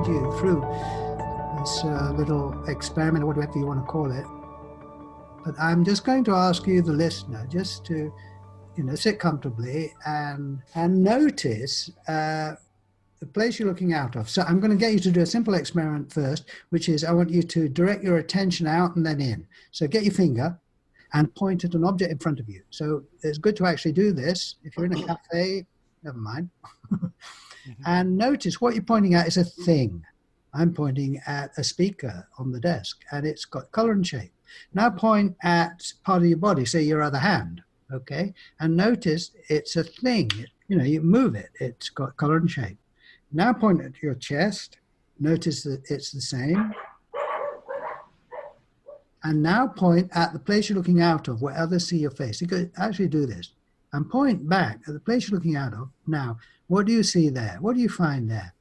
guide you through this little experiment, or whatever you want to call it. But I'm just going to ask you, the listener, just to, sit comfortably and notice the place you're looking out of. So I'm going to get you to do a simple experiment first, which is I want you to direct your attention out and then in. So get your finger and point at an object in front of you. So it's good to actually do this. If you're in a cafe, never mind. And notice what you're pointing at is a thing. I'm pointing at a speaker on the desk, and it's got color and shape. Now point at part of your body, say your other hand, okay? And notice it's a thing. You move it. It's got color and shape. Now point at your chest. Notice that it's the same. And now point at the place you're looking out of, where others see your face. You could actually do this. And point back at the place you're looking out of. Now, what do you see there? What do you find there?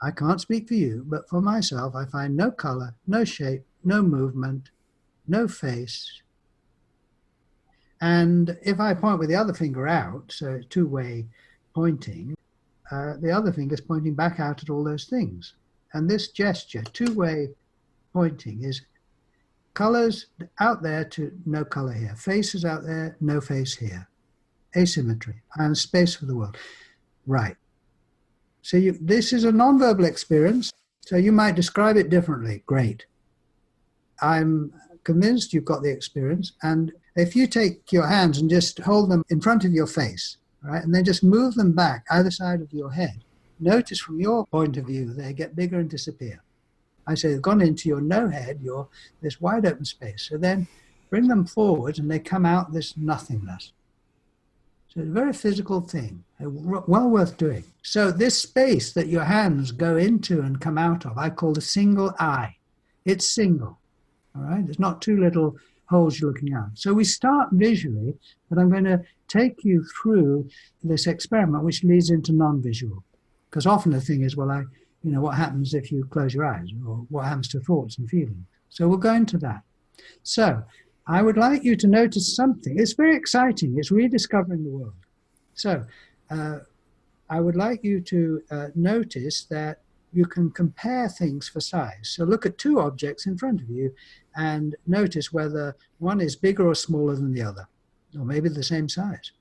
I can't speak for you, but for myself, I find no color, no shape, no movement, no face. And if I point with the other finger out, so it's two-way pointing, the other finger is pointing back out at all those things. And this gesture, two-way pointing, is colors out there to no color here, faces out there, no face here, asymmetry, and space for the world. Right. So this is a nonverbal experience, so you might describe it differently. Great. I'm convinced you've got the experience, and if you take your hands and just hold them in front of your face, right, and then just move them back either side of your head, notice from your point of view they get bigger and disappear. I say they've gone into your no head, this wide open space. So then bring them forward and they come out this nothingness. So it's a very physical thing, well worth doing. So this space that your hands go into and come out of, I call the single eye. It's single, all right? There's not two little holes you're looking out. So we start visually, but I'm going to take you through this experiment, which leads into non-visual. Because often the thing is, well, what happens if you close your eyes, or what happens to thoughts and feelings? So we'll go into that. So I would like you to notice something. It's very exciting. It's rediscovering the world. So I would like you to notice that you can compare things for size. So look at two objects in front of you and notice whether one is bigger or smaller than the other, or maybe the same size.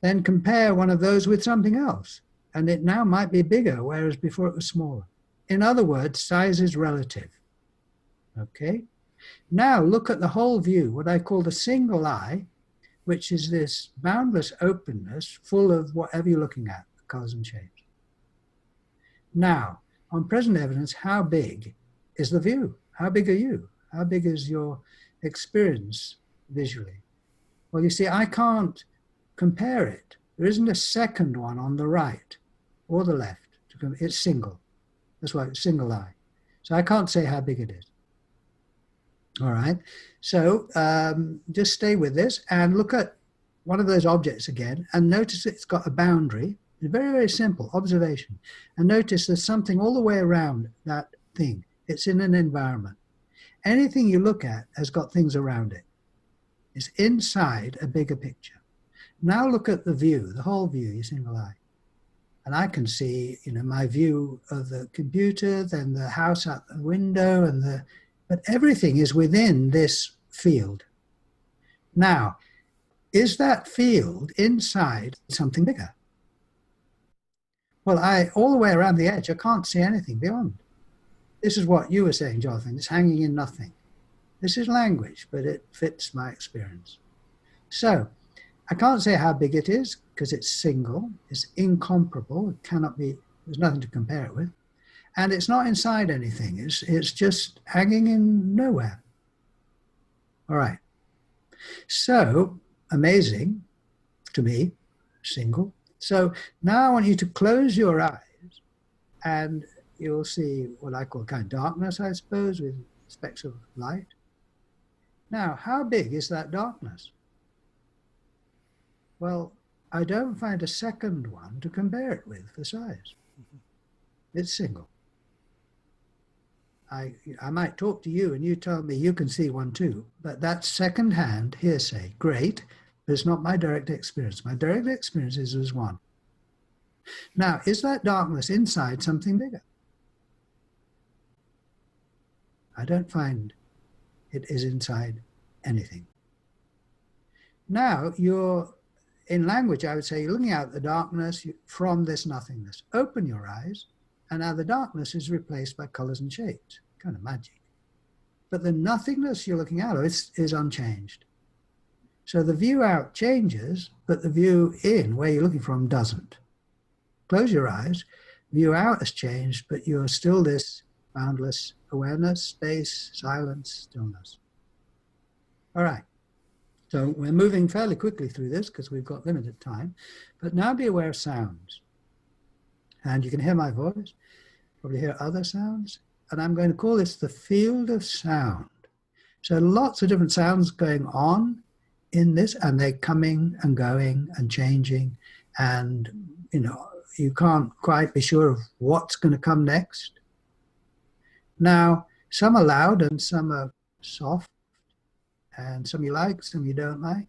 Then compare one of those with something else, and it now might be bigger, whereas before it was smaller. In other words, size is relative. Okay? Now look at the whole view, what I call the single eye, which is this boundless openness full of whatever you're looking at, colors and shapes. Now, on present evidence, how big is the view? How big are you? How big is your experience visually? Well, you see, I can't compare it. There isn't a second one on the right or the left. It's single. That's why it's single eye. So I can't say how big it is. All right. So just stay with this and look at one of those objects again and notice it's got a boundary. It's very, very simple observation. And notice there's something all the way around that thing. It's in an environment. Anything you look at has got things around it. It's inside a bigger picture. Now look at the view, the whole view, your single eye. And I can see, my view of the computer, then the house out the window, but everything is within this field. Now, is that field inside something bigger? Well, all the way around the edge, I can't see anything beyond. This is what you were saying, Jonathan. It's hanging in nothing. This is language, but it fits my experience. So, I can't say how big it is because it's single, it's incomparable, it cannot be, there's nothing to compare it with. And it's not inside anything, it's just hanging in nowhere. All right. So, amazing to me, single. So now I want you to close your eyes and you'll see what I call kind of darkness, I suppose, with specks of light. Now, how big is that darkness? Well, I don't find a second one to compare it with for size. It's single. I might talk to you and you tell me you can see one too, but that's second-hand hearsay. Great, but it's not my direct experience. My direct experience is there's one. Now, is that darkness inside something bigger? I don't find it is inside anything. Now, in language, I would say you're looking out at the darkness from this nothingness. Open your eyes, and now the darkness is replaced by colors and shapes. Kind of magic. But the nothingness you're looking out of is unchanged. So the view out changes, but the view in, where you're looking from, doesn't. Close your eyes, view out has changed, but you're still this boundless awareness, space, silence, stillness. All right. So we're moving fairly quickly through this because we've got limited time. But now be aware of sounds. And you can hear my voice, probably hear other sounds. And I'm going to call this the field of sound. So lots of different sounds going on in this, and they're coming and going and changing. And, you can't quite be sure of what's going to come next. Now, some are loud and some are soft. And some you like, some you don't like.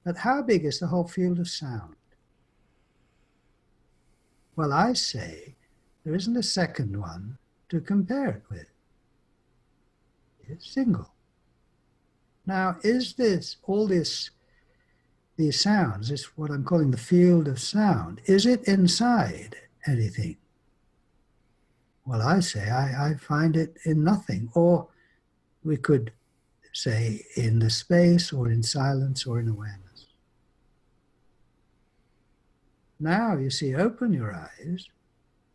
But how big is the whole field of sound? Well, I say there isn't a second one to compare it with. It's single. Now, is this, these sounds, is what I'm calling the field of sound, is it inside anything? Well, I say I find it in nothing. Or we could say in the space or in silence or in awareness. Now you see, open your eyes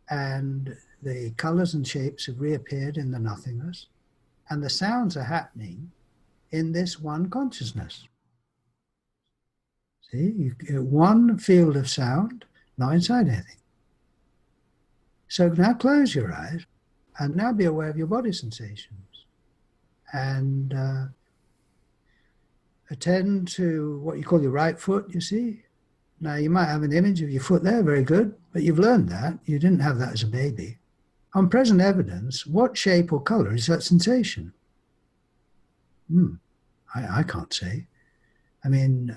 and the colors and shapes have reappeared in the nothingness and the sounds are happening in this one consciousness. See, you get one field of sound, not inside anything. So now close your eyes and now be aware of your body sensations. And attend to what you call your right foot, you see. Now, you might have an image of your foot there, very good, but you've learned that. You didn't have that as a baby. On present evidence, what shape or color is that sensation? I can't say. I mean,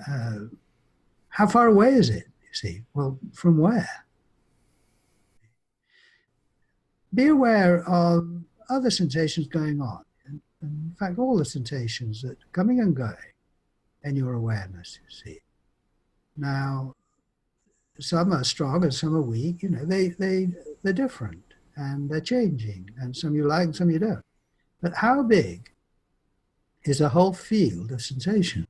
how far away is it, you see? Well, from where? Be aware of other sensations going on. In fact, all the sensations that are coming and going in your awareness, you see. Now, some are strong and some are weak. They're different and they're changing, and some you like and some you don't. But how big is a whole field of sensation?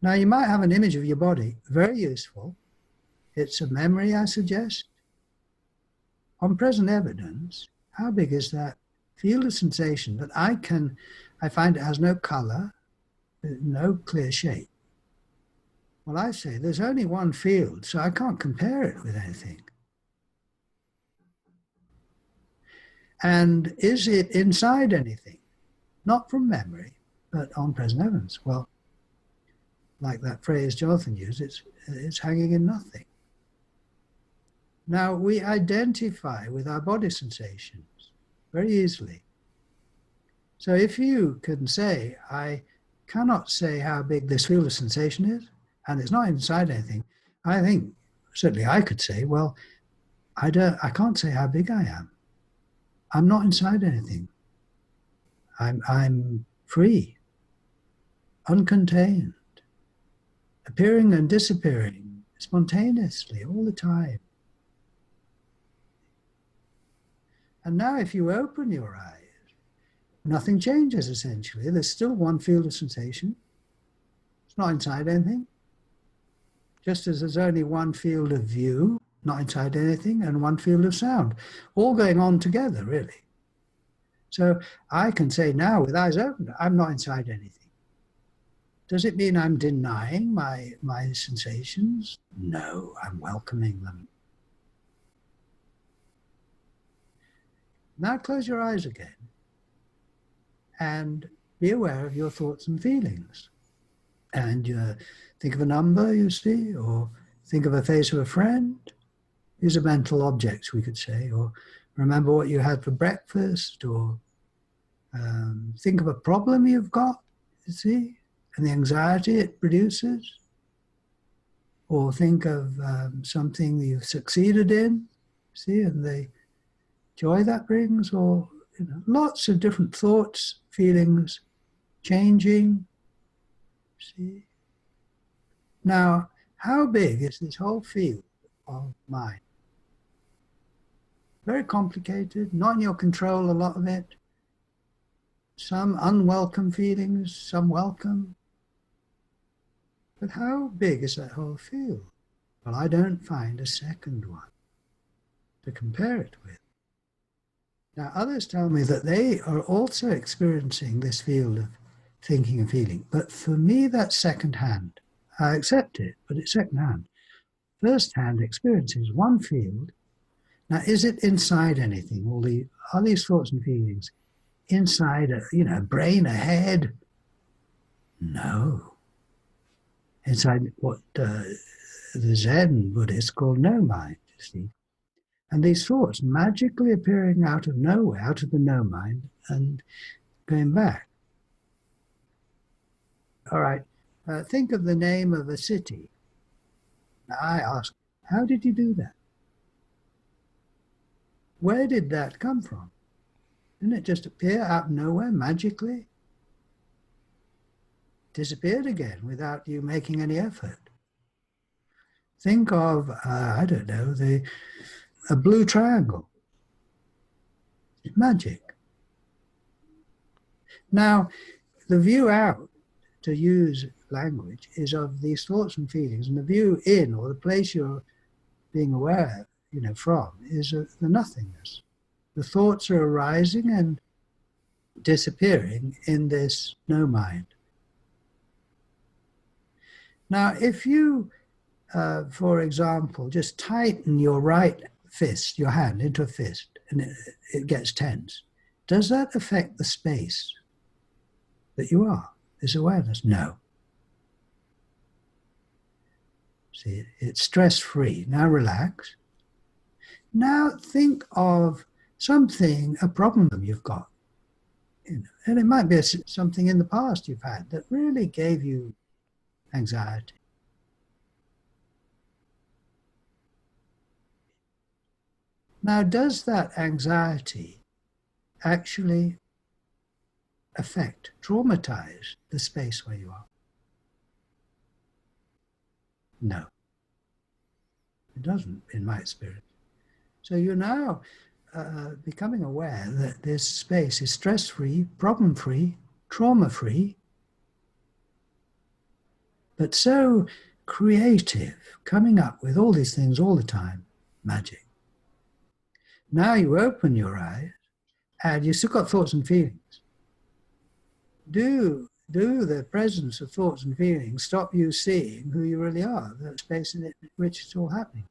Now, you might have an image of your body, very useful. It's a memory, I suggest. On present evidence, how big is that field of sensation that I find it has no color, no clear shape? Well, I say there's only one field, so I can't compare it with anything. And is it inside anything? Not from memory, but on present evidence. Well, like that phrase Jonathan used, it's hanging in nothing. Now, we identify with our body sensations very easily. So if you can say, I cannot say how big this field of sensation is, and it's not inside anything, I think, certainly I could say, well, I can't say how big I am. I'm not inside anything. I'm free, uncontained, appearing and disappearing spontaneously all the time. And now if you open your eyes, nothing changes essentially. There's still one field of sensation. It's not inside anything. Just as there's only one field of view, not inside anything, and one field of sound, all going on together, really. So I can say now, with eyes open, I'm not inside anything. Does it mean I'm denying my sensations? No, I'm welcoming them. Now close your eyes again and be aware of your thoughts and feelings. And think of a number, you see, or think of a face of a friend. These are mental objects, we could say, or remember what you had for breakfast, or think of a problem you've got, you see, and the anxiety it produces. Or think of something that you've succeeded in, see, and the joy that brings, or lots of different thoughts, feelings changing, see. Now, how big is this whole field of mind? Very complicated, not in your control, a lot of it. Some unwelcome feelings, some welcome. But how big is that whole field? Well, I don't find a second one to compare it with. Now, others tell me that they are also experiencing this field of thinking and feeling. But for me, that's second-hand. I accept it, but it's second-hand. First-hand experience is one field. Now, is it inside anything? Are these thoughts and feelings inside a brain, a head? No. Inside what the Zen Buddhists call no mind, you see. And these thoughts magically appearing out of nowhere, out of the no mind, and going back. All right, think of the name of a city. Now I ask, how did you do that? Where did that come from? Didn't it just appear out of nowhere magically? Disappeared again without you making any effort. Think of, I don't know, a blue triangle. It's magic. Now, the view out, to use language, is of these thoughts and feelings, and the view in, or the place you're being aware, from, is the nothingness. The thoughts are arising and disappearing in this no mind. Now, if you, for example, just tighten your right fist, your hand, into a fist, and it gets tense, does that affect the space that you are, this awareness? No. See, it's stress-free. Now relax. Now think of something, a problem you've got. And it might be something in the past you've had that really gave you anxiety. Now, does that anxiety actually affect, traumatize the space where you are? No, it doesn't, in my experience. So you're now becoming aware that this space is stress-free, problem-free, trauma-free, but so creative, coming up with all these things all the time, magic. Now you open your eyes, and you've still got thoughts and feelings. Do the presence of thoughts and feelings stop you seeing who you really are, the space in which it's all happening?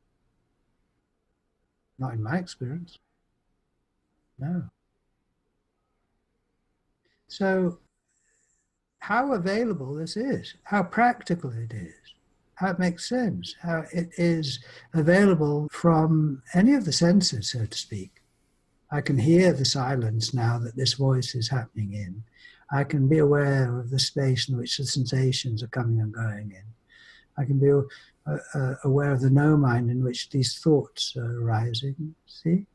Not in my experience. No. So how available this is, how practical it is, how it makes sense, how it is available from any of the senses, so to speak. I can hear the silence now that this voice is happening in. I can be aware of the space in which the sensations are coming and going in. I can be aware of the no mind in which these thoughts are arising, see?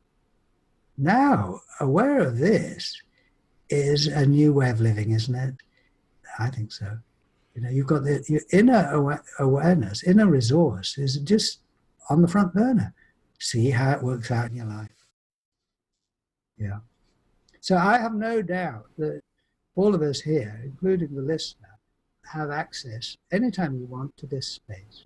Now, aware of this is a new way of living, isn't it? I think so. You've got your inner awareness, inner resource is just on the front burner. See how it works out in your life. Yeah. So I have no doubt that all of us here, including the listener, have access anytime you want to this space.